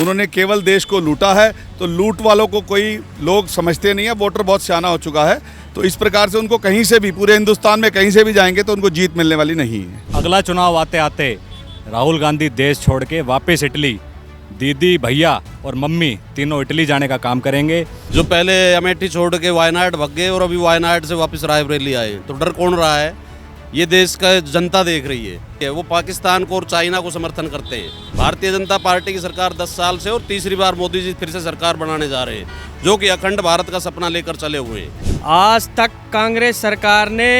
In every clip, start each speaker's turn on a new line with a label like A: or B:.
A: उन्होंने केवल देश को लूटा है। तो लूट वालों को कोई लोग समझते नहीं है, वोटर बहुत सियाना हो चुका है। तो इस प्रकार से उनको कहीं से भी, पूरे हिंदुस्तान में कहीं से भी जाएंगे तो उनको जीत मिलने वाली नहीं है।
B: अगला चुनाव आते आते राहुल गांधी देश छोड़ के वापस इटली, दीदी, भैया और मम्मी तीनों इटली जाने का काम करेंगे।
C: जो पहले अमेठी छोड़ के वायनाड भाग गए और अभी वायनाड से वापस रायबरेली आए, तो डर कौन रहा है? ये देश का जनता देख रही है। वो पाकिस्तान को और चाइना को समर्थन करते हैं। भारतीय जनता पार्टी की सरकार 10 साल से और तीसरी बार मोदी जी फिर से सरकार बनाने जा रहे हैं, जो कि अखंड भारत का सपना लेकर चले हुए हैं।
D: आज तक कांग्रेस सरकार ने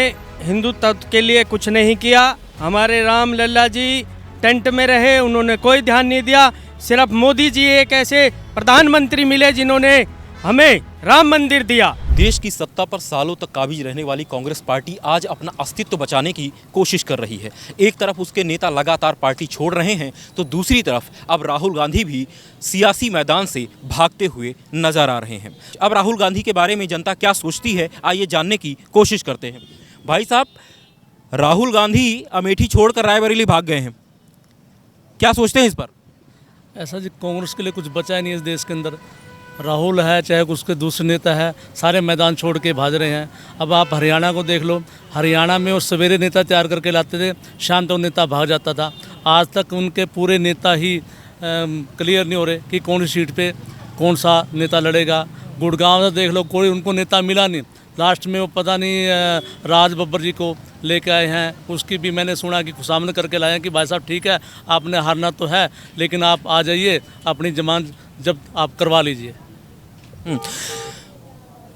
D: हिंदुत्व के लिए कुछ नहीं किया। हमारे राम लल्ला जी टेंट में रहे, उन्होंने कोई ध्यान नहीं दिया। सिर्फ मोदी जी एक ऐसे प्रधानमंत्री मिले जिन्होंने हमें राम मंदिर दिया।
E: देश की सत्ता पर सालों तक काबिज रहने वाली कांग्रेस पार्टी आज अपना अस्तित्व बचाने की कोशिश कर रही है। एक तरफ उसके नेता लगातार पार्टी छोड़ रहे हैं, तो दूसरी तरफ अब राहुल गांधी भी सियासी मैदान से भागते हुए नजर आ रहे हैं। अब राहुल गांधी के बारे में जनता क्या सोचती है, आइए जानने की कोशिश करते हैं। भाई साहब, राहुल गांधी अमेठी छोड़कर रायबरेली भाग गए हैं, क्या सोचते हैं इस पर?
F: ऐसा जी कांग्रेस के लिए कुछ बचा ही नहीं इस देश के अंदर। राहुल है चाहे उसके दूसरे नेता है, सारे मैदान छोड़ के भाग रहे हैं। अब आप हरियाणा को देख लो, हरियाणा में वो सवेरे नेता तैयार करके लाते थे, शाम तक नेता भाग जाता था। आज तक उनके पूरे नेता ही क्लियर नहीं हो रहे कि कौन सी सीट पे कौन सा नेता लड़ेगा। गुड़गांव से देख लो, कोई उनको नेता मिला नहीं। लास्ट में वो पता नहीं राज बब्बर जी को लेके आए हैं, उसकी भी मैंने सुना कि खुशामद करके लाए हैं कि भाई साहब ठीक है, आपने हारना तो है लेकिन आप आ जाइए, अपनी जमानत जब आप करवा लीजिए।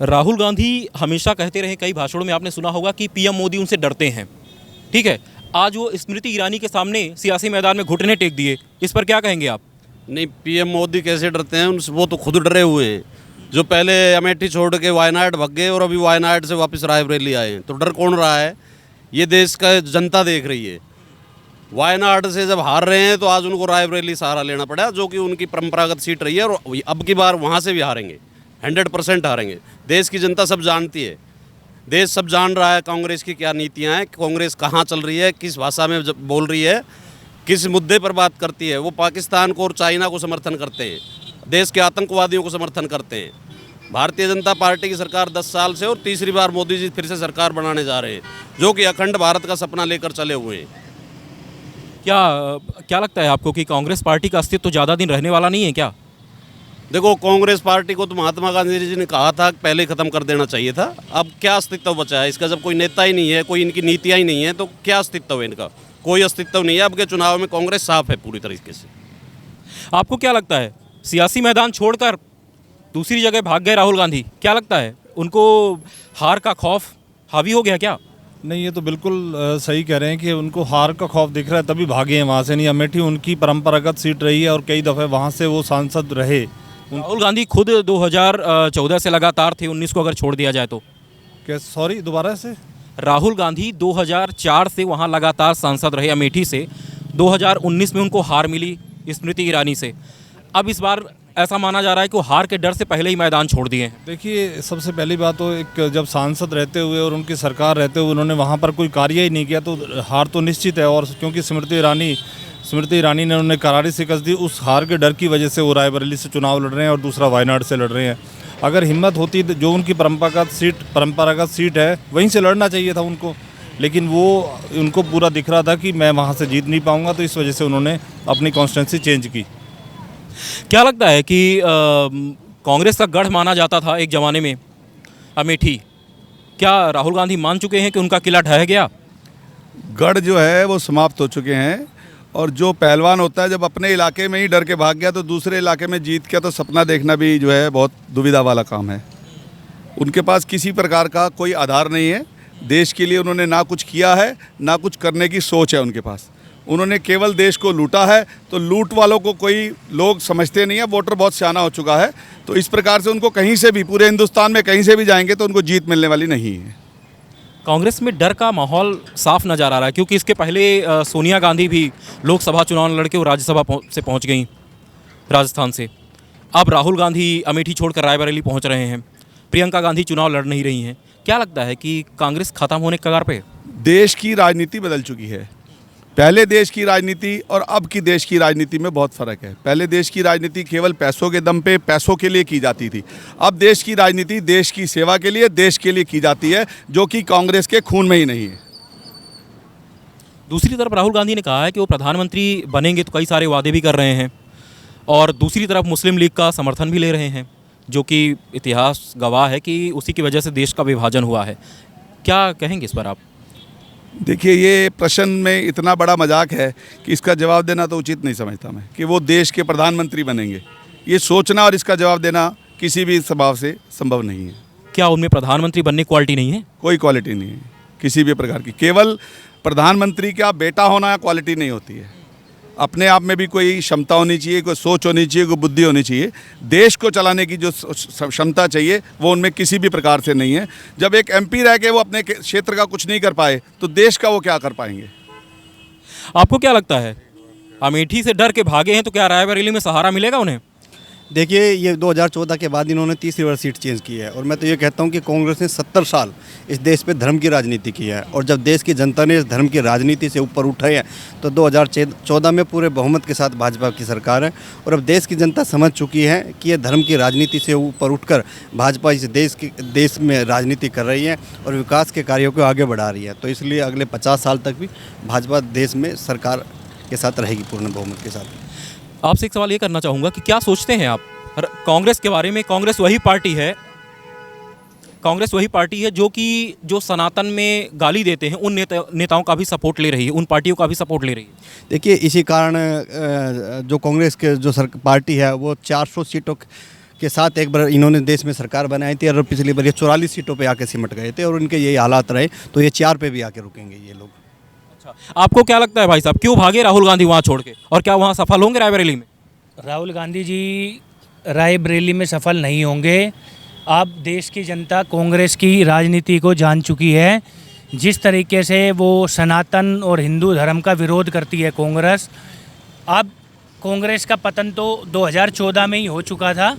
E: राहुल गांधी हमेशा कहते रहे, कई भाषणों में आपने सुना होगा कि पीएम मोदी उनसे डरते हैं। ठीक है, आज वो स्मृति ईरानी के सामने सियासी मैदान में घुटने टेक दिए, इस पर क्या कहेंगे आप?
C: नहीं, पीएम मोदी कैसे डरते हैं? वो तो खुद डरे हुए हैं। जो पहले अमेठी छोड़ के वायनाड भाग गए और अभी वायनाड से वापस रायबरेली आए, तो डर कौन रहा है? ये देश का जनता देख रही है। वायनाड से जब हार रहे हैं तो आज उनको रायबरेली सहारा लेना पड़ा, जो कि उनकी परंपरागत सीट रही है, और अब की बार वहाँ से भी हारेंगे, 100% हारेंगे। देश की जनता सब जानती है, देश सब जान रहा है कांग्रेस की क्या नीतियाँ हैं, कांग्रेस कहाँ चल रही है, किस भाषा में बोल रही है, किस मुद्दे पर बात करती है। वो पाकिस्तान को और चाइना को समर्थन करते हैं, देश के आतंकवादियों को समर्थन करते हैं। भारतीय जनता पार्टी की सरकार 10 साल से और तीसरी बार मोदी जी फिर से सरकार बनाने जा रहे हैं, जो कि अखंड भारत का सपना लेकर चले हुए हैं।
E: क्या लगता है आपको कि कांग्रेस पार्टी का अस्तित्व ज़्यादा दिन रहने वाला नहीं है क्या?
C: देखो, कांग्रेस पार्टी को तो महात्मा गांधी जी ने कहा था पहले ही खत्म कर देना चाहिए था। अब क्या अस्तित्व बचा है इसका? जब कोई नेता ही नहीं है, कोई इनकी नीतियाँ ही नहीं है, तो क्या अस्तित्व है इनका? कोई अस्तित्व नहीं है। अब के चुनाव में कांग्रेस साफ है पूरी तरीके से।
E: आपको क्या लगता है, सियासी मैदान छोड़कर दूसरी जगह भाग गए राहुल गांधी, क्या लगता है उनको हार का खौफ हावी हो गया क्या?
G: नहीं, ये तो बिल्कुल सही कह रहे हैं कि उनको हार का खौफ दिख रहा है, तभी भागे हैं वहाँ से। नहीं, अमेठी उनकी परंपरागत सीट रही है और कई दफ़े वहाँ से वो सांसद रहे।
E: राहुल गांधी खुद 2014 से लगातार थे, 19 को अगर छोड़ दिया जाए तो।
G: क्या? सॉरी, दोबारा से?
E: राहुल गांधी 2004 से वहाँ लगातार सांसद रहे अमेठी से। 2019 में उनको हार मिली स्मृति ईरानी से। अब इस बार ऐसा माना जा रहा है कि वो हार के डर से पहले ही मैदान छोड़ दिए हैं।
G: देखिए, सबसे पहली बात तो एक, जब सांसद रहते हुए और उनकी सरकार रहते हुए उन्होंने वहाँ पर कोई कार्य ही नहीं किया, तो हार तो निश्चित है। और क्योंकि स्मृति ईरानी ने उन्हें करारी शिकस्त दी, उस हार के डर की वजह से वो रायबरेली से चुनाव लड़ रहे हैं और दूसरा वायनाड से लड़ रहे हैं। अगर हिम्मत होती तो जो उनकी परंपरागत सीट है वहीं से लड़ना चाहिए था उनको, लेकिन वो उनको पूरा दिख रहा था कि मैं वहाँ से जीत नहीं पाऊँगा, तो इस वजह से उन्होंने अपनी कॉन्स्टिट्यूंसी चेंज की।
E: क्या लगता है कि कांग्रेस का गढ़ माना जाता था एक ज़माने में अमेठी, क्या राहुल गांधी मान चुके हैं कि उनका किला ढह गया?
A: गढ़ जो है वो समाप्त हो चुके हैं। और जो पहलवान होता है, जब अपने इलाके में ही डर के भाग गया तो दूसरे इलाके में जीत के तो सपना देखना भी जो है बहुत दुविधा वाला काम है। उनके पास किसी प्रकार का कोई आधार नहीं है। देश के लिए उन्होंने ना कुछ किया है, ना कुछ करने की सोच है उनके पास। उन्होंने केवल देश को लूटा है। तो लूट वालों को कोई लोग समझते नहीं है, वोटर बहुत सियाना हो चुका है। तो इस प्रकार से उनको कहीं से भी, पूरे हिंदुस्तान में कहीं से भी जाएंगे तो उनको जीत मिलने वाली नहीं है।
E: कांग्रेस में डर का माहौल साफ नज़र आ रहा है, क्योंकि इसके पहले सोनिया गांधी भी लोकसभा चुनाव लड़के वो राज्यसभा से पहुंच गई राजस्थान से। अब राहुल गांधी अमेठी छोड़कर रायबरेली पहुंच रहे हैं, प्रियंका गांधी चुनाव लड़ नहीं रही हैं। क्या लगता है कि कांग्रेस खत्म होने के कगार पे?
A: देश की राजनीति बदल चुकी है। पहले देश की राजनीति और अब की देश की राजनीति में बहुत फ़र्क है। पहले देश की राजनीति केवल पैसों के दम पे, पैसों के लिए की जाती थी। अब देश की राजनीति देश की सेवा के लिए, देश के लिए की जाती है, जो कि कांग्रेस के खून में ही नहीं है।
E: दूसरी तरफ राहुल गांधी ने कहा है कि वो प्रधानमंत्री बनेंगे तो कई सारे वादे भी कर रहे हैं, और दूसरी तरफ मुस्लिम लीग का समर्थन भी ले रहे हैं, जो कि इतिहास गवाह है कि उसी की वजह से देश का विभाजन हुआ है। क्या कहेंगे इस पर आप?
A: देखिए, ये प्रश्न में इतना बड़ा मजाक है कि इसका जवाब देना तो उचित नहीं समझता मैं, कि वो देश के प्रधानमंत्री बनेंगे। ये सोचना और इसका जवाब देना किसी भी स्वभाव से संभव नहीं है।
E: क्या उनमें प्रधानमंत्री बनने की क्वालिटी नहीं है?
A: कोई क्वालिटी नहीं है किसी भी प्रकार की। केवल प्रधानमंत्री का बेटा होना क्वालिटी नहीं होती है। अपने आप में भी कोई क्षमता होनी चाहिए, कोई सोच होनी चाहिए, कोई बुद्धि होनी चाहिए। देश को चलाने की जो क्षमता चाहिए वो उनमें किसी भी प्रकार से नहीं है। जब एक एमपी रह के वो अपने क्षेत्र का कुछ नहीं कर पाए तो देश का वो क्या कर पाएंगे?
E: आपको क्या लगता है, अमेठी से डर के भागे हैं तो क्या रायबरेली में सहारा मिलेगा उन्हें?
H: देखिए, ये 2014 के बाद इन्होंने तीसरी बार सीट चेंज की है, और मैं तो ये कहता हूँ कि कांग्रेस ने 70 साल इस देश पे धर्म की राजनीति की है, और जब देश की जनता ने इस धर्म की राजनीति से ऊपर उठाई है तो 2014 में पूरे बहुमत के साथ भाजपा की सरकार है। और अब देश की जनता समझ चुकी है कि ये धर्म की राजनीति से ऊपर उठकर भाजपा इस देश में राजनीति कर रही है और विकास के कार्यों को आगे बढ़ा रही है। तो इसलिए अगले 50 साल तक भी भाजपा देश में सरकार के साथ रहेगी, पूर्ण बहुमत के साथ।
E: आपसे एक सवाल ये करना चाहूँगा कि क्या सोचते हैं आप कांग्रेस के बारे में? कांग्रेस वही पार्टी है जो सनातन में गाली देते हैं, उन नेताओं का भी सपोर्ट ले रही है, उन पार्टियों का भी सपोर्ट ले रही है।
H: देखिए, इसी कारण जो कांग्रेस के जो पार्टी है वो 400 सीटों के साथ एक बार इन्होंने देश में सरकार बनाई थी, और पिछली बार ये 44 सीटों पे आके सिमट गए थे, और उनके यही हालात रहे तो ये 4 पे भी आके रुकेंगे ये लोग।
E: अच्छा, आपको क्या लगता है भाई साहब, क्यों भागे राहुल गांधी वहाँ छोड़ के, और क्या वहाँ सफल होंगे रायबरेली में?
I: राहुल गांधी जी रायबरेली में सफल नहीं होंगे। अब देश की जनता कांग्रेस की राजनीति को जान चुकी है। जिस तरीके से वो सनातन और हिंदू धर्म का विरोध करती है कांग्रेस, अब कांग्रेस का पतन तो 2014 में ही हो चुका था।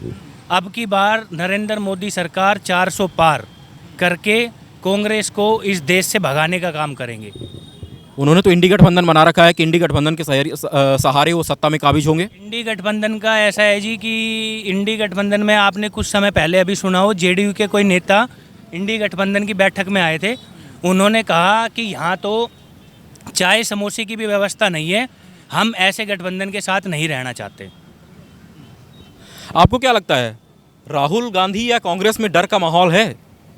I: अब की बार नरेंद्र मोदी सरकार 400 पार करके कांग्रेस को इस देश से भगाने का काम करेंगे।
E: उन्होंने तो इंडी गठबंधन बना रखा है कि इंडी गठबंधन के सहारे वो सत्ता में काबिज होंगे।
I: इंडी गठबंधन का ऐसा है जी कि इंडी गठबंधन में आपने कुछ समय पहले अभी सुना हो, जेडीयू के कोई नेता इंडी गठबंधन की बैठक में आए थे। उन्होंने कहा कि यहाँ तो चाय समोसे की भी व्यवस्था नहीं है, हम ऐसे गठबंधन के साथ नहीं रहना चाहते।
E: आपको क्या लगता है, राहुल गांधी या कांग्रेस में डर का माहौल है?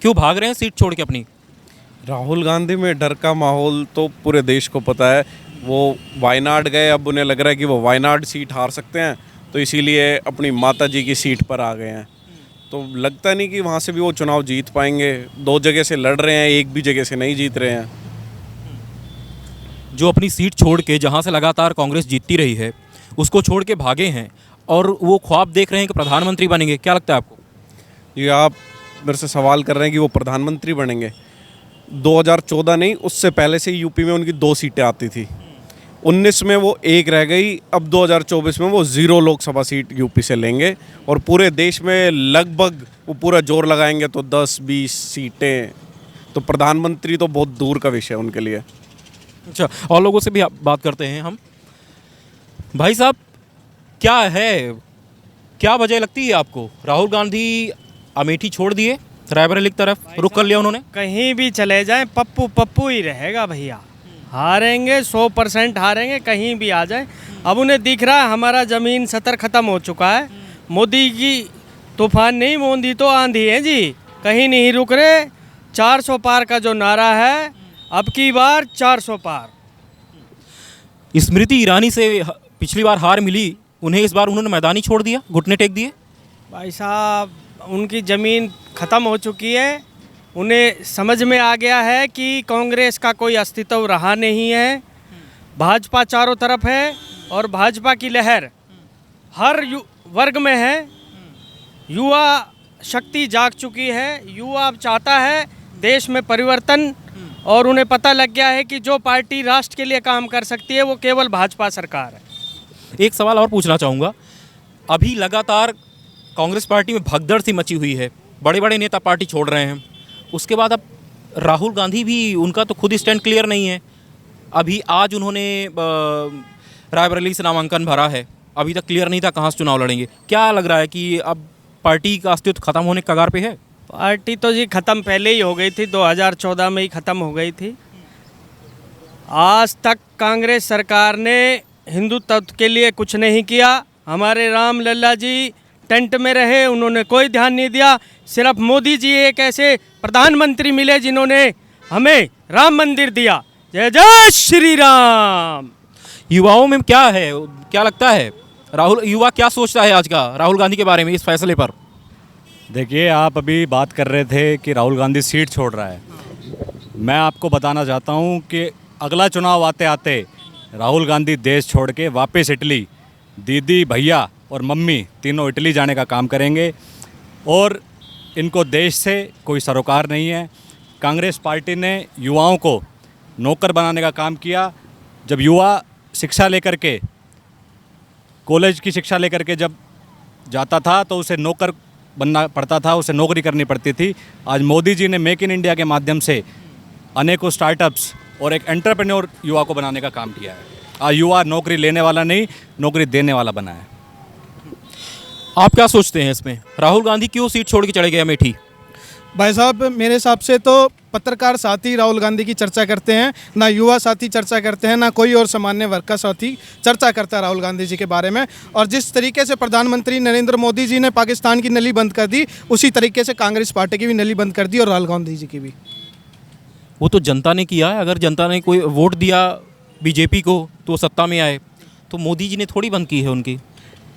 E: क्यों भाग रहे हैं सीट छोड़ के अपनी?
J: राहुल गांधी में डर का माहौल तो पूरे देश को पता है। वो वायनाड गए, अब उन्हें लग रहा है कि वो वायनाड सीट हार सकते हैं, तो इसीलिए अपनी माता जी की सीट पर आ गए हैं। तो लगता नहीं कि वहाँ से भी वो चुनाव जीत पाएंगे। 2 जगह से लड़ रहे हैं, एक भी जगह से नहीं जीत रहे हैं।
E: जो अपनी सीट छोड़ के, जहाँ से लगातार कांग्रेस जीतती रही है, उसको छोड़ के भागे हैं और वो ख्वाब देख रहे हैं कि प्रधानमंत्री बनेंगे। क्या लगता है आपको?
J: ये आप मेरे से सवाल कर रहे हैं कि वो प्रधानमंत्री बनेंगे। 2014 नहीं, उससे पहले से यूपी में उनकी 2 सीटें आती थी। 19 में वो 1 रह गई। अब 2024 में वो 0 लोकसभा सीट यूपी से लेंगे, और पूरे देश में लगभग वो पूरा जोर लगाएंगे तो 10-20 सीटें। तो प्रधानमंत्री तो बहुत दूर का विषय है उनके लिए।
E: अच्छा, और लोगों से भी बात करते हैं हम। भाई साहब, क्या वजह लगती है आपको? राहुल गांधी अमेठी छोड़ दिए, रायबरेली की तरफ रुख कर लिया उन्होंने।
D: कहीं भी चले जाएं पप्पू ही रहेगा भैया। हारेंगे, 100% हारेंगे, कहीं भी आ जाए। अब उन्हें दिख रहा है हमारा ज़मीन सतर ख़त्म हो चुका है। मोदी की तूफान नहीं, मोदी तो आंधी है जी, कहीं नहीं रुक रहे। 400 पार का जो नारा है, अब की बार 400 पार।
E: स्मृति ईरानी से पिछली बार हार मिली, उन्हें इस बार उन्होंने मैदान ही छोड़ दिया, घुटने टेक दिए।
D: भाई साहब, उनकी ज़मीन ख़त्म हो चुकी है। उन्हें समझ में आ गया है कि कांग्रेस का कोई अस्तित्व रहा नहीं है। भाजपा चारों तरफ है, और भाजपा की लहर हर वर्ग में है। युवा शक्ति जाग चुकी है। युवा अब चाहता है देश में परिवर्तन, और उन्हें पता लग गया है कि जो पार्टी राष्ट्र के लिए काम कर सकती है वो केवल भाजपा सरकार है।
E: एक सवाल और पूछना चाहूँगा। अभी लगातार कांग्रेस पार्टी में भगदड़ सी मची हुई है, बड़े बड़े नेता पार्टी छोड़ रहे हैं। उसके बाद अब राहुल गांधी भी, उनका तो खुद स्टैंड क्लियर नहीं है। अभी आज उन्होंने रायबरेली से नामांकन भरा है, अभी तक क्लियर नहीं था कहाँ से चुनाव लड़ेंगे। क्या लग रहा है कि अब पार्टी का अस्तित्व खत्म होने के कगार पे है?
D: पार्टी तो जी ख़त्म पहले ही हो गई थी, 2014 में ही ख़त्म हो गई थी। आज तक कांग्रेस सरकार ने हिंदुत्व के लिए कुछ नहीं किया। हमारे राम लल्ला जी टेंट में रहे, उन्होंने कोई ध्यान नहीं दिया। सिर्फ मोदी जी एक ऐसे प्रधानमंत्री मिले जिन्होंने हमें राम मंदिर दिया। जय जय श्री राम।
E: युवाओं में क्या है, क्या लगता है राहुल, युवा क्या सोचता है आज का राहुल गांधी के बारे में, इस फैसले पर?
B: देखिए, आप अभी बात कर रहे थे कि राहुल गांधी सीट छोड़ रहा है। मैं आपको बताना चाहता हूं कि अगला चुनाव आते आते राहुल गांधी देश छोड़ के वापस इटली, दीदी, भैया और मम्मी तीनों इटली जाने का काम करेंगे। और इनको देश से कोई सरोकार नहीं है। कांग्रेस पार्टी ने युवाओं को नौकर बनाने का काम किया। जब युवा शिक्षा लेकर के, कॉलेज की शिक्षा लेकर के जब जाता था तो उसे नौकर बनना पड़ता था, उसे नौकरी करनी पड़ती थी। आज मोदी जी ने मेक इन इंडिया के माध्यम से अनेकों स्टार्टअप्स और एक एंटरप्रेन्योर युवा को बनाने का काम किया है। आज युवा नौकरी लेने वाला नहीं, नौकरी देने वाला बना है।
E: आप क्या सोचते हैं इसमें, राहुल गांधी क्यों सीट छोड़ के चले गए अमेठी?
K: भाई साहब, मेरे हिसाब से तो पत्रकार साथी राहुल गांधी की चर्चा करते हैं, ना युवा साथी चर्चा करते हैं, ना कोई और सामान्य वर्ग का साथी चर्चा करता है राहुल गांधी जी के बारे में। और जिस तरीके से प्रधानमंत्री नरेंद्र मोदी जी ने पाकिस्तान की नली बंद कर दी, उसी तरीके से कांग्रेस पार्टी की भी नली बंद कर दी और राहुल गांधी जी की भी।
E: वो तो जनता ने किया है। अगर जनता ने कोई वोट दिया बीजेपी को तो वो सत्ता में आए, तो मोदी जी ने थोड़ी बंद की है उनकी।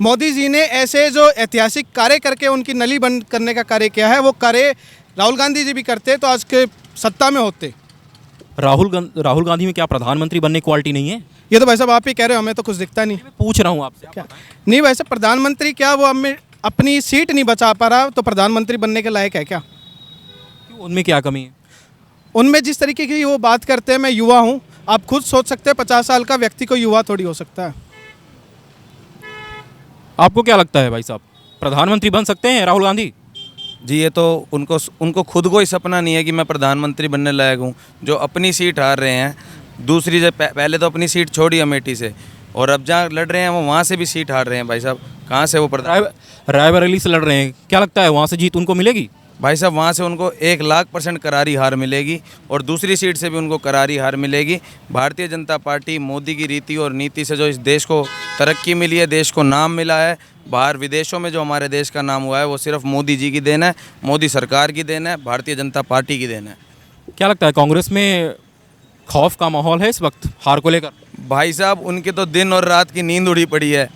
K: मोदी जी ने ऐसे जो ऐतिहासिक कार्य करके उनकी नली बंद करने का कार्य किया है, वो कार्य राहुल गांधी जी भी करते तो आज के सत्ता में होते।
E: राहुल गांधी में क्या प्रधानमंत्री बनने की क्वालिटी नहीं है?
K: ये तो भाई साहब आप ही कह रहे हो, हमें तो कुछ दिखता नहीं।
E: मैं पूछ रहा हूँ आपसे।
K: क्या नहीं भाई साहब, प्रधानमंत्री क्या वो हमें अपनी सीट नहीं बचा पा रहा तो प्रधानमंत्री बनने के लायक है क्या?
E: उनमें क्या कमी है?
K: उनमें जिस तरीके की वो बात करते हैं, मैं युवा हूँ, आप खुद सोच सकते हैं 50 साल का व्यक्ति को युवा थोड़ी हो सकता है।
E: आपको क्या लगता है भाई साहब, प्रधानमंत्री बन सकते हैं राहुल गांधी?
L: जी, ये तो उनको खुद को ही सपना नहीं है कि मैं प्रधानमंत्री बनने लायक हूँ। जो अपनी सीट हार रहे हैं, दूसरी जब पहले तो अपनी सीट छोड़ी अमेठी से, और अब जहाँ लड़ रहे हैं वो वहाँ से भी सीट हार रहे हैं। भाई साहब, कहाँ से वो
E: रायबरेली से लड़ रहे हैं, क्या लगता है वहाँ से जीत उनको मिलेगी?
L: भाई साहब, वहाँ से उनको 1,00,000% करारी हार मिलेगी, और दूसरी सीट से भी उनको करारी हार मिलेगी। भारतीय जनता पार्टी, मोदी की रीति और नीति से जो इस देश को तरक्की मिली है, देश को नाम मिला है, बाहर विदेशों में जो हमारे देश का नाम हुआ है, वो सिर्फ मोदी जी की देन है, मोदी सरकार की देन है, भारतीय जनता पार्टी की देन है।
E: क्या लगता है कांग्रेस में खौफ का माहौल है इस वक्त हार को लेकर?
L: भाई साहब, उनके तो दिन और रात की नींद उड़ी पड़ी है,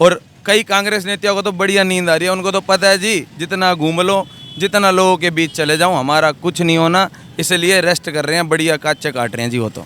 L: और कई कांग्रेस नेताओं को तो बढ़िया नींद आ रही है। उनको तो पता है जी, जितना घूम लो, जितना लोगों के बीच चले जाऊं, हमारा कुछ नहीं होना, इसलिए रेस्ट कर रहे हैं, बढ़िया काचे काट रहे हैं जी वो तो।